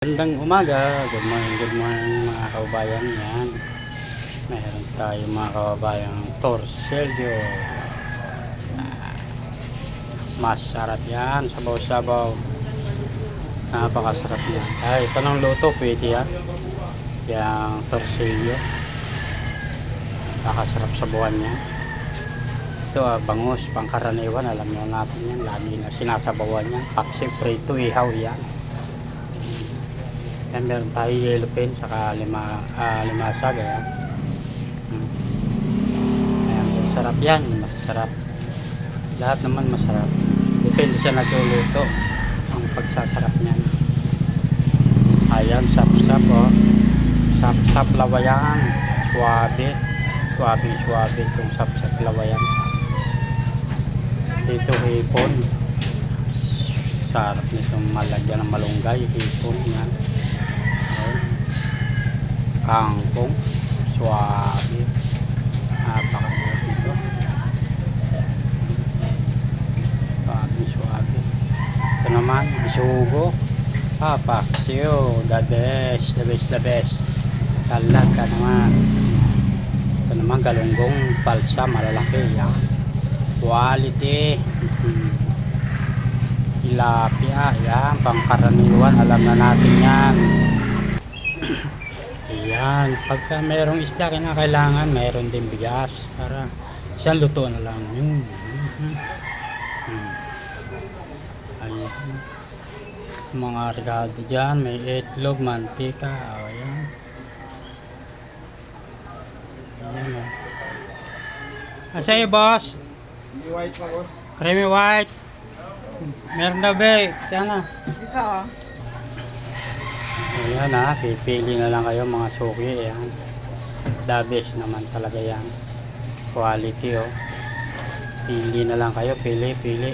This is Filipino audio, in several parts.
Magandang umaga, good morning mga kababayan. Yan, meron tayo mga kababayan torsilyo. Masarap yan, sabaw-sabaw, napakasarap yan. Ay, ito ng luto, pwede yan, yung torsilyo, napakasarap sa buwan niya. Ito bangus, pangkaraniwan, alam nyo natin yan, lagi na sinasabawan yan, paksi, prito, ihaw yan. Yan, meron tayo yellow pen saka limasag. Ayan. Ayan, masarap yan, masasarap. Lahat naman masarap, depende sa nagluluto ang pagsasarap niyan. Ayan, sap-sap, oh. Sap-sap lawayan, suwabe itong sap-sap lawayan. Dito hipon, sarap nitong malagyan ng malunggay, hipon yan. Kangkong, suwabe, napakasarap nito. Suwabe. Ito naman, bisugo, paksiw, the best. Talaga naman. Ito naman, galunggong, palsa, malalaki yan. Quality. Tilapia, yan, pangkaraniwan, alam na natin yan. Ayan, pagka mayroong isda, kailangan mayroon din bigas para isang luto na lang yun. Ayan, mga regado dyan, may itlog, mantika. Ayan, ayan, asa iyo, boss? Creamy white pa, boss. Creamy white. Meron na ba? Tiyan na. Dito, oh. Ayan, pipili na lang kayo mga suki. Ayan, the best naman talaga yan, quality, oh. Pili na lang kayo, pili. Pili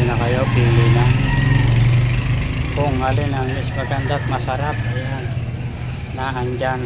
na kayo, pili na kung alin ang mas maganda at masarap. Ayan, naandyan.